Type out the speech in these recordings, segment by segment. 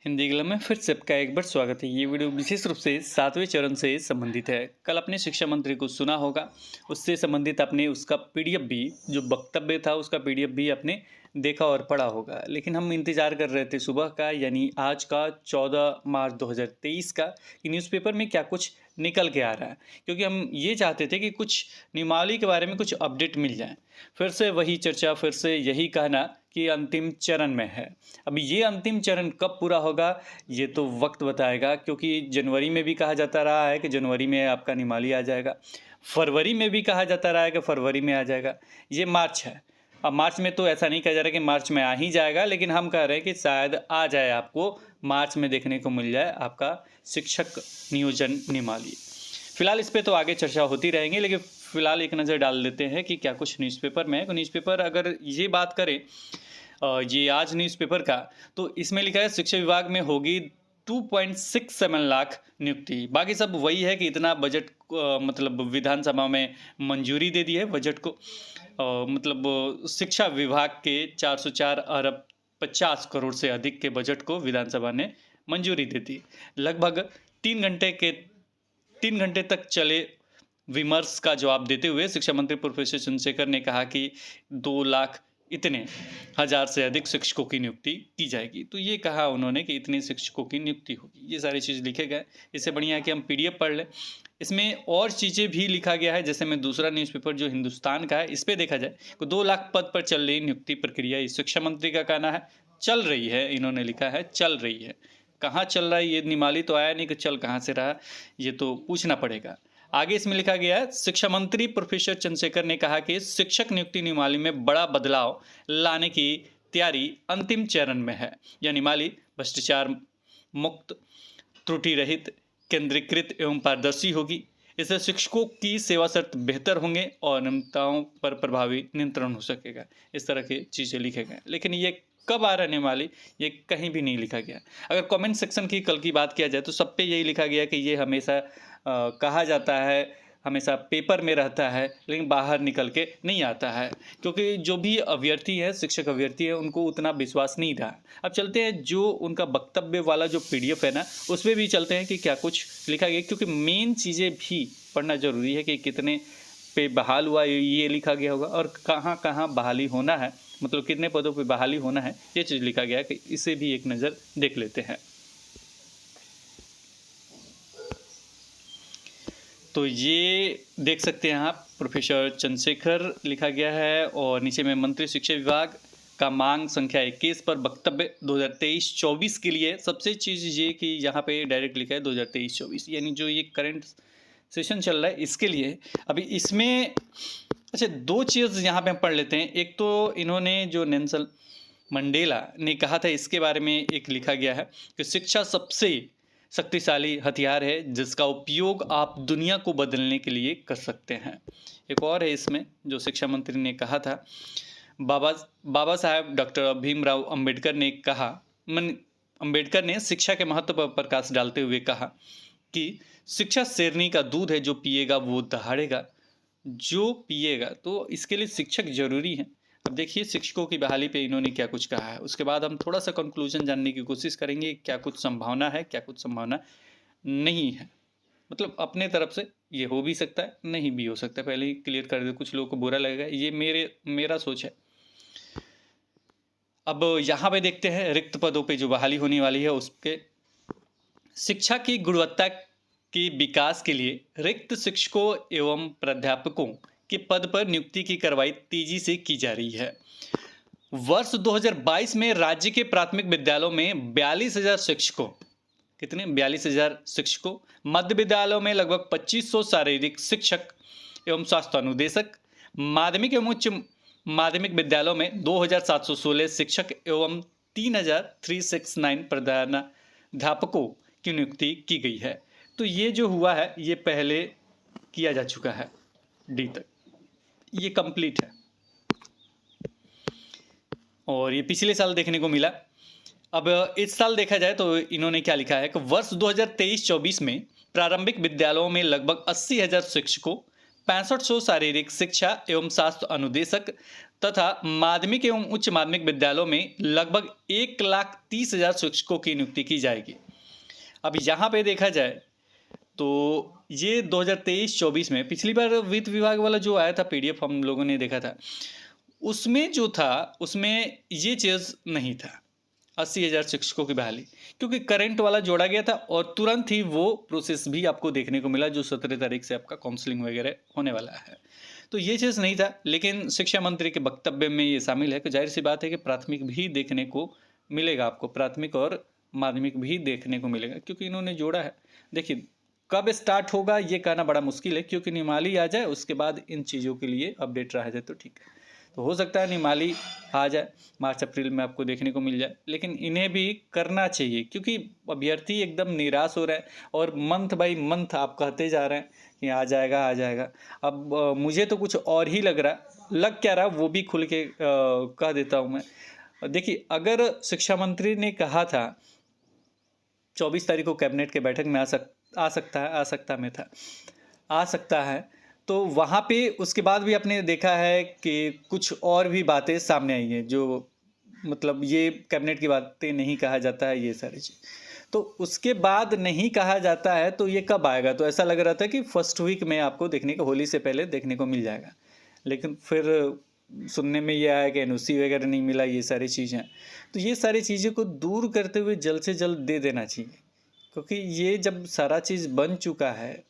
हिंदी कलम में फिर से आपका एक बार स्वागत है। ये वीडियो विशेष रूप से 7वें चरण से संबंधित है। कल अपने शिक्षा मंत्री को सुना होगा, उससे संबंधित आपने उसका पीडीएफ भी, जो वक्तव्य था उसका पीडीएफ भी आपने देखा और पढ़ा होगा। लेकिन हम इंतजार कर रहे थे सुबह का, यानी आज का 14 मार्च 2023 का, कि न्यूज़पेपर में क्या कुछ निकल के आ रहा है, क्योंकि हम ये चाहते थे कि कुछ नियमावली के बारे में कुछ अपडेट मिल जाए। फिर से वही चर्चा, फिर से यही कहना कि अंतिम चरण में है। अब ये अंतिम चरण कब पूरा होगा ये तो वक्त बताएगा, क्योंकि जनवरी में भी कहा जाता रहा है कि जनवरी में आपका नियमावली आ जाएगा, फरवरी में भी कहा जाता रहा है कि फरवरी में आ जाएगा। ये मार्च है, अब मार्च में तो ऐसा नहीं कहा जा रहा कि मार्च में आ ही जाएगा, लेकिन हम कह रहे हैं कि शायद आ जाए, आपको मार्च में देखने को मिल जाए आपका शिक्षक नियोजन नियमावली। फिलहाल इस पे तो आगे चर्चा होती रहेंगी, लेकिन फिलहाल एक नज़र डाल देते हैं कि क्या कुछ न्यूज़पेपर में है। न्यूज़पेपर अगर ये बात करें, ये आज न्यूज़पेपर का, तो इसमें लिखा है शिक्षा विभाग में होगी 2.67 लाख नियुक्ति। बाकी सब वही है कि इतना बजट मतलब विधानसभा में मंजूरी दे दी है बजट को। मतलब शिक्षा विभाग के 404 अरब 50 करोड़ से अधिक के बजट को विधानसभा ने मंजूरी दे दी। लगभग 3 घंटे तक चले विमर्श का जवाब देते हुए शिक्षा मंत्री प्रोफेसर चंद्रशेखर ने कहा कि 2 लाख इतने हजार से अधिक शिक्षकों की नियुक्ति की जाएगी। तो ये कहा उन्होंने कि इतने शिक्षकों की नियुक्ति होगी। ये सारी चीज़ लिखे गए। इससे बढ़िया है कि हम पीडीएफ पढ़ लें। इसमें और चीज़ें भी लिखा गया है, जैसे मैं दूसरा न्यूज़पेपर जो हिंदुस्तान का है, इस पे देखा जाए तो 2 लाख पद पर चल रही नियुक्ति प्रक्रिया, ये शिक्षा मंत्री का कहना है, चल रही है। इन्होंने लिखा है चल रही है। कहाँ चल रहा है, ये नियमावली तो आया नहीं कि चल कहाँ से रहा, ये तो पूछना पड़ेगा। आगे इसमें लिखा गया है, शिक्षा मंत्री प्रोफेसर चंद्रशेखर ने कहा कि शिक्षक नियुक्ति नियमावली में बड़ा बदलाव लाने की तैयारी अंतिम चरण में है। यह नियमावली भ्रष्टाचार मुक्त, त्रुटि रहित, केंद्रीकृत एवं पारदर्शी होगी। इससे शिक्षकों की सेवा शर्त बेहतर होंगे और नियमितताओं पर प्रभावी नियंत्रण हो सकेगा। इस तरह की चीज़ें लिखे गए, लेकिन ये कब आ रहने वाली ये कहीं भी नहीं लिखा गया। अगर कमेंट सेक्शन की कल की बात किया जाए तो सब पे यही लिखा गया कि ये हमेशा कहा जाता है, हमेशा पेपर में रहता है, लेकिन बाहर निकल के नहीं आता है, क्योंकि जो भी अभ्यर्थी है, शिक्षक अभ्यर्थी है, उनको उतना विश्वास नहीं रहा। अब चलते हैं जो उनका वक्तव्य वाला जो पीडीएफ है ना, उसमें भी चलते हैं कि क्या कुछ लिखा गया, क्योंकि मेन चीज़ें भी पढ़ना जरूरी है कि कितने पे बहाल हुआ ये लिखा गया होगा, और कहाँ कहाँ बहाली होना है, मतलब कितने पदों पे बहाली होना है, ये चीज़ लिखा गया है कि इसे भी एक नज़र देख लेते हैं। तो ये देख सकते हैं आप, प्रोफेसर चंद्रशेखर लिखा गया है, और नीचे में मंत्री शिक्षा विभाग का मांग संख्या 21 पर वक्तव्य 2023-24 के लिए। सबसे चीज़ ये कि यहाँ पे डायरेक्ट लिखा है 2023-24, यानी जो ये करंट सेशन चल रहा है इसके लिए। अभी इसमें अच्छा 2 चीज़ यहाँ पे हम पढ़ लेते हैं। एक तो इन्होंने जो नेल्सन मंडेला ने कहा था, इसके बारे में एक लिखा गया है कि शिक्षा सबसे शक्तिशाली हथियार है जिसका उपयोग आप दुनिया को बदलने के लिए कर सकते हैं। एक और है इसमें जो शिक्षा मंत्री ने कहा था, बाबा साहब डॉक्टर भीमराव अंबेडकर ने कहा, अंबेडकर ने शिक्षा के महत्व पर प्रकाश डालते हुए कहा कि शिक्षा शेरनी का दूध है, जो पिएगा वो दहाड़ेगा, जो पिएगा। तो इसके लिए शिक्षक जरूरी है। अब देखिए शिक्षकों की बहाली पे इन्होंने क्या कुछ कहा है, उसके बाद हम थोड़ा सा कंक्लूजन जानने की कोशिश करेंगे, क्या कुछ संभावना है, क्या कुछ संभावना नहीं है। मतलब अपने तरफ से ये हो भी सकता है, नहीं भी हो सकता है, पहले ही क्लियर कर दे, कुछ लोगों को बुरा लगेगा, ये मेरा सोच है। अब यहाँ पे देखते हैं रिक्त पदों पे जो बहाली होने वाली है उसके। शिक्षा की गुणवत्ता के विकास के लिए रिक्त शिक्षकों एवं प्राध्यापकों के पद पर नियुक्ति की कार्रवाई तेजी से की जा रही है। वर्ष 2022 में राज्य के प्राथमिक विद्यालयों में 42,000 शिक्षकों, कितने 42,000 शिक्षकों, मध्य विद्यालयों में लगभग 2500 शारीरिक शिक्षक एवं स्वास्थ्य अनुदेशक, माध्यमिक एवं उच्च माध्यमिक विद्यालयों में 2,716 शिक्षक एवं 3,369 प्रधानाध्यापकों की नियुक्ति की गई है। तो ये जो हुआ है ये पहले किया जा चुका है, डी तक ये कंप्लीट है, और ये पिछले साल देखने को मिला। अब इस साल देखा जाए तो इन्होंने क्या लिखा है कि वर्ष 2023-24 में प्रारंभिक विद्यालयों में लगभग 80,000 शिक्षकों, 6500 शारीरिक शिक्षा एवं स्वास्थ्य अनुदेशक तथा माध्यमिक एवं उच्च माध्यमिक विद्यालयों में लगभग 1,30,000 शिक्षकों की नियुक्ति की जाएगी। अब यहाँ पे देखा जाए तो ये 2023-24 में पिछली बार वित्त विभाग वाला जो आया था पीडीएफ हम लोगों ने देखा था, उसमें जो था उसमें ये चीज़ नहीं था 80,000 शिक्षकों की बहाली, क्योंकि करंट वाला जोड़ा गया था और तुरंत ही वो प्रोसेस भी आपको देखने को मिला जो 17 तारीख से आपका काउंसलिंग वगैरह होने वाला है। तो ये चीज़ नहीं था, लेकिन शिक्षा मंत्री के वक्तव्य में ये शामिल है कि जाहिर सी बात है कि प्राथमिक भी देखने को मिलेगा, आपको प्राथमिक और माध्यमिक भी देखने को मिलेगा, क्योंकि इन्होंने जोड़ा है। देखिए कब स्टार्ट होगा ये कहना बड़ा मुश्किल है, क्योंकि नियमावली आ जाए उसके बाद इन चीज़ों के लिए अपडेट रहा जाए तो ठीक है। तो हो सकता है नियमावली आ जाए मार्च अप्रैल में आपको देखने को मिल जाए, लेकिन इन्हें भी करना चाहिए क्योंकि अभ्यर्थी एकदम निराश हो रहा है और मंथ बाई मंथ आप कहते जा रहे हैं कि आ जाएगा आ जाएगा। अब मुझे तो कुछ और ही लग रहा, लग क्या रहा वो भी खुल के कह देता हूँ मैं। देखिए अगर शिक्षा मंत्री ने कहा था 24 तारीख को कैबिनेट के बैठक में आ सकता है, तो वहाँ पे उसके बाद भी आपने देखा है कि कुछ और भी बातें सामने आई हैं जो मतलब ये कैबिनेट की बातें नहीं कहा जाता है, ये सारी चीज़ तो उसके बाद नहीं कहा जाता है। तो ये कब आएगा? तो ऐसा लग रहा था कि फर्स्ट वीक में आपको देखने को, होली से पहले देखने को मिल जाएगा, लेकिन फिर सुनने में ये आया कि एनओसी वगैरह नहीं मिला, ये सारी चीज़ें। तो ये सारी चीज़ों को दूर करते हुए जल्द से जल्द दे देना चाहिए, क्योंकि ये जब सारा चीज़ बन चुका है,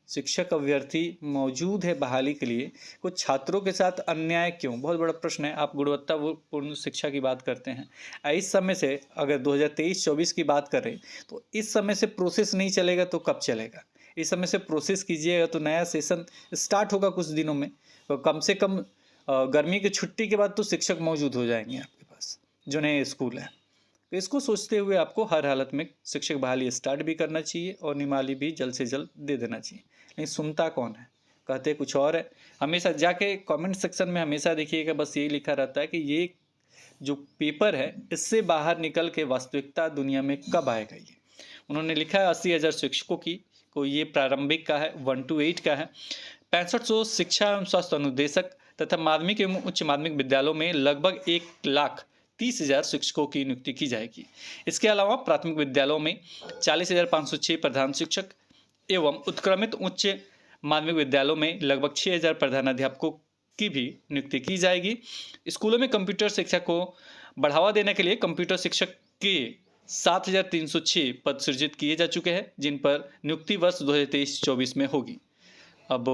शिक्षक अभ्यर्थी मौजूद है बहाली के लिए, कुछ छात्रों के साथ अन्याय क्यों? बहुत बड़ा प्रश्न है। आप गुणवत्तापूर्ण शिक्षा की बात करते हैं, इस समय से अगर 2023-24 की बात करें तो इस समय से प्रोसेस नहीं चलेगा तो कब चलेगा? इस समय से प्रोसेस कीजिएगा तो नया सेशन स्टार्ट होगा कुछ दिनों में, तो कम से कम गर्मी की छुट्टी के बाद तो शिक्षक मौजूद हो जाएंगे आपके पास जो नए स्कूल है। तो इसको सोचते हुए आपको हर हालत में शिक्षक बहाली स्टार्ट भी करना चाहिए और नियमावली भी जल्द से जल्द दे देना चाहिए। नहीं सुनता कौन है, कहते कुछ और है। हमेशा जाके कमेंट सेक्शन में हमेशा देखिएगा बस यही लिखा रहता है कि ये जो पेपर है इससे बाहर निकल के वास्तविकता दुनिया में कब आएगा। ये उन्होंने लिखा है 80,000 शिक्षकों की को, ये प्रारंभिक का है 1 to 8 का है। 6500 शिक्षा एवं स्वास्थ्य अनुदेशक तथा माध्यमिक एवं उच्च माध्यमिक विद्यालयों में लगभग 1,30,000 शिक्षकों की नियुक्ति की जाएगी। इसके अलावा प्राथमिक विद्यालयों में 40,506 प्रधान शिक्षक एवं उत्क्रमित उच्च माध्यमिक विद्यालयों में लगभग 6,000 प्रधानाध्यापकों की भी नियुक्ति की जाएगी। स्कूलों में कंप्यूटर शिक्षा को बढ़ावा देने के लिए कंप्यूटर शिक्षक के 7,306 पद सृजित किए जा चुके हैं, जिन पर नियुक्ति वर्ष 2023-24 में होगी। अब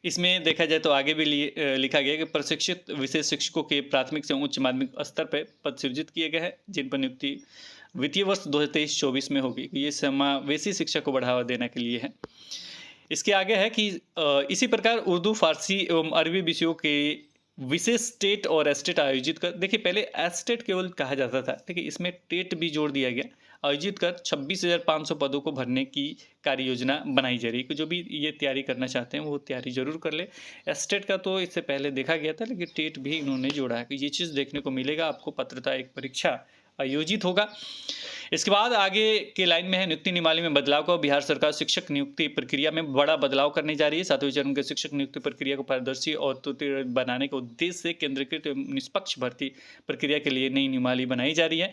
इसमें देखा जाए तो आगे भी लिखा गया कि प्रशिक्षित विशेष शिक्षकों के प्राथमिक से उच्च माध्यमिक स्तर पर पद सृजित किए गए हैं, जिन पर नियुक्ति वित्तीय वर्ष 2023-24 में होगी। ये समावेशी शिक्षा को बढ़ावा देने के लिए है। इसके आगे है कि इसी प्रकार उर्दू, फारसी एवं अरबी विषयों के विशेष स्टेट और एस्टेट आयोजित कर, देखिए पहले एस्टेट केवल कहा जाता था, देखिए इसमें टेट भी जोड़ दिया गया, आयोजित कर 26,500 पदों को भरने की कार्य योजना बनाई जा रही है। जो भी ये तैयारी करना चाहते हैं वो तैयारी जरूर कर ले। एस्टेट का तो इससे पहले देखा गया था, लेकिन टेट भी इन्होंने जोड़ा है कि ये चीज़ देखने को मिलेगा आपको। पात्रता एक परीक्षा आयोजित होगा। इसके बाद आगे के लाइन में है नियुक्ति नियमावली में बदलाव को। बिहार सरकार शिक्षक नियुक्ति प्रक्रिया में बड़ा बदलाव करने जा रही है। 7वें चरण के शिक्षक नियुक्ति प्रक्रिया को पारदर्शी और त्वरित बनाने के उद्देश्य से केंद्रीकृत एवं निष्पक्ष भर्ती प्रक्रिया के लिए नई नियमावली बनाई जा रही है।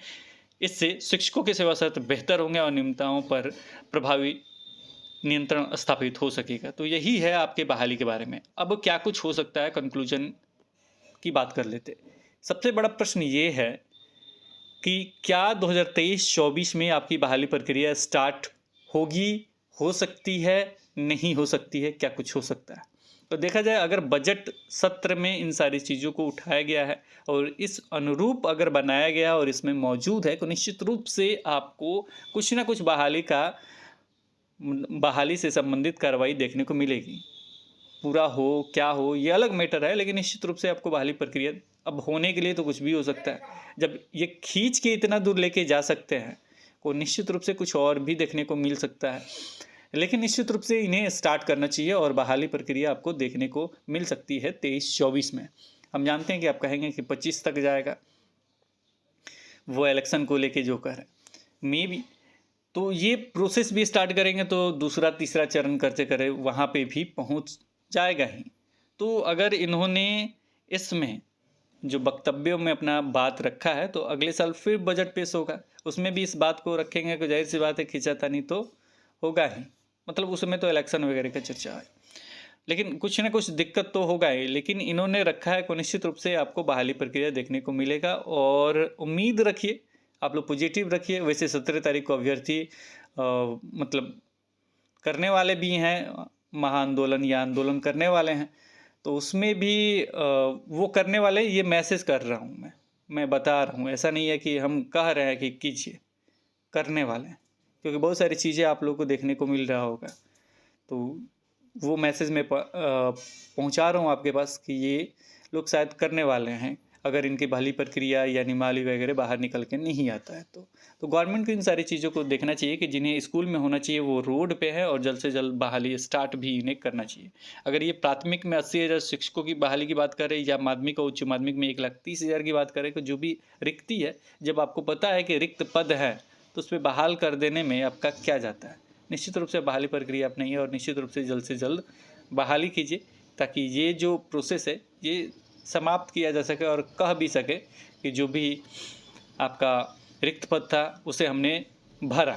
इससे शिक्षकों के सेवा शर्त बेहतर होंगे और नियमितताओं पर प्रभावी नियंत्रण स्थापित हो सकेगा। तो यही है आपके बहाली के बारे में। अब क्या कुछ हो सकता है, कंक्लूजन की बात कर लेते। सबसे बड़ा प्रश्न ये है कि क्या 2023-24 में आपकी बहाली प्रक्रिया स्टार्ट होगी, हो सकती है, नहीं हो सकती है, क्या कुछ हो सकता है? तो देखा जाए अगर बजट सत्र में इन सारी चीज़ों को उठाया गया है और इस अनुरूप अगर बनाया गया और इसमें मौजूद है तो निश्चित रूप से आपको कुछ ना कुछ बहाली से संबंधित कार्रवाई देखने को मिलेगी। पूरा हो क्या हो ये अलग मैटर है, लेकिन निश्चित रूप से आपको बहाली प्रक्रिया अब होने के लिए तो कुछ भी हो सकता है। जब ये खींच के इतना दूर लेके जा सकते हैं को निश्चित रूप से कुछ और भी देखने को मिल सकता है, लेकिन निश्चित रूप से इन्हें स्टार्ट करना चाहिए और बहाली प्रक्रिया आपको देखने को मिल सकती है 23-24 में। हम जानते हैं कि आप कहेंगे कि 25 तक जाएगा, वो इलेक्शन को लेके जो कह रहे हैं, मे बी तो ये प्रोसेस भी स्टार्ट करेंगे तो दूसरा तीसरा चरण करते करे वहाँ पे भी पहुँच जाएगा ही। तो अगर इन्होंने इसमें जो वक्तव्यों में अपना बात रखा है तो अगले साल फिर बजट पेश होगा, उसमें भी इस बात को रखेंगे तो जाहिर सी बात है खींचातानी तो होगा ही। मतलब उस समय तो इलेक्शन वगैरह का चर्चा है, लेकिन कुछ ना कुछ दिक्कत तो होगा ही। लेकिन इन्होंने रखा है को निश्चित रूप से आपको बहाली प्रक्रिया देखने को मिलेगा और उम्मीद रखिए, आप लोग पॉजिटिव रखिए। वैसे 17 तारीख को अभ्यर्थी मतलब करने वाले भी हैं, महाआंदोलन या आंदोलन करने वाले हैं, तो उसमें भी वो करने वाले ये मैसेज कर रहा हूँ मैं बता रहा हूँ। ऐसा नहीं है कि हम कह रहे हैं कि कीजिए, करने वाले हैं, क्योंकि बहुत सारी चीज़ें आप लोगों को देखने को मिल रहा होगा। तो वो मैसेज मैं पहुंचा रहा हूँ आपके पास कि ये लोग शायद करने वाले हैं, अगर इनकी बहाली प्रक्रिया या निमाली वगैरह बाहर निकल के नहीं आता है तो गवर्नमेंट को इन सारी चीज़ों को देखना चाहिए कि जिन्हें स्कूल में होना चाहिए वो रोड पे है और जल्द से जल्द बहाली स्टार्ट भी इन्हें करना चाहिए। अगर ये प्राथमिक में 80,000 शिक्षकों की बहाली की बात करें या माध्यमिक और उच्च माध्यमिक में 1,30,000 की बात करें, तो जो भी रिक्ति है, जब आपको पता है कि रिक्त पद है तो उस पर बहाल कर देने में आपका क्या जाता है। निश्चित रूप से बहाली प्रक्रिया अपनाइए और निश्चित रूप से जल्द बहाली कीजिए, ताकि ये जो प्रोसेस है ये समाप्त किया जा सके और कह भी सके कि जो भी आपका रिक्त पद था उसे हमने भरा।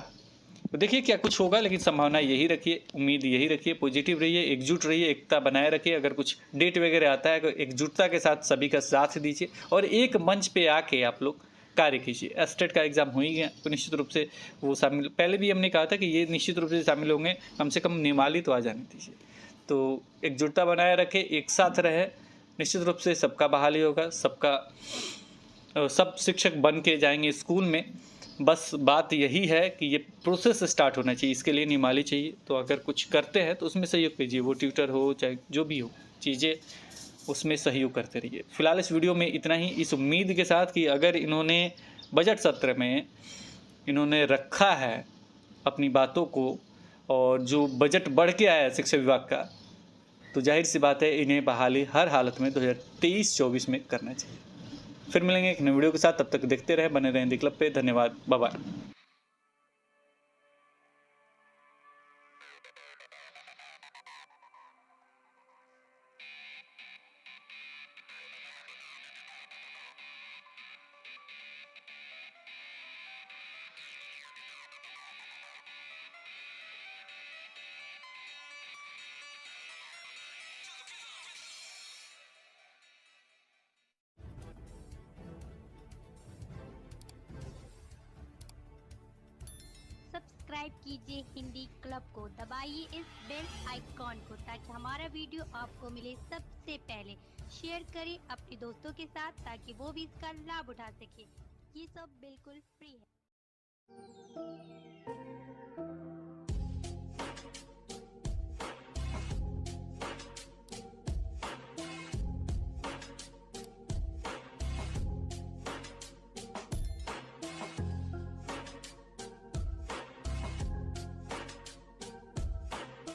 तो देखिए क्या कुछ होगा, लेकिन संभावना यही रखिए, उम्मीद यही रखिए, पॉजिटिव रहिए, एकजुट रहिए, एकता बनाए रखिए। अगर कुछ डेट वगैरह आता है तो एकजुटता के साथ सभी का साथ दीजिए और एक मंच पे आके आप लोग कार्य कीजिए। एस्टेट का एग्ज़ाम हो ही गया तो निश्चित रूप से वो शामिल, पहले भी हमने कहा था कि ये निश्चित रूप से शामिल होंगे, कम से कम निमाली तो आ जाने दीजिए। तो एकजुटता बनाए रखें, एक साथ रहे, निश्चित रूप से सबका बहाली होगा, सब शिक्षक बन के जाएंगे स्कूल में। बस बात यही है कि ये प्रोसेस स्टार्ट होना चाहिए, इसके लिए निमाली चाहिए। तो अगर कुछ करते हैं तो उसमें सहयोग कीजिए, वो ट्यूटर हो चाहे जो भी हो, चीज़ें उसमें सहयोग करते रहिए। फिलहाल इस वीडियो में इतना ही, इस उम्मीद के साथ कि अगर इन्होंने बजट सत्र में इन्होंने रखा है अपनी बातों को और जो बजट बढ़ के आया है शिक्षा विभाग का, तो जाहिर सी बात है इन्हें बहाली हर हालत में 2023-24 में करना चाहिए। फिर मिलेंगे एक नए वीडियो के साथ, तब तक देखते रहे, बने रहें दी क्लब पे। धन्यवाद, बाय बाय। सब्सक्राइब कीजिए हिंदी क्लब को, दबाइए इस बेल आइकॉन को ताकि हमारा वीडियो आपको मिले सबसे पहले। शेयर करें अपने दोस्तों के साथ ताकि वो भी इसका लाभ उठा सके। ये सब बिल्कुल फ्री है।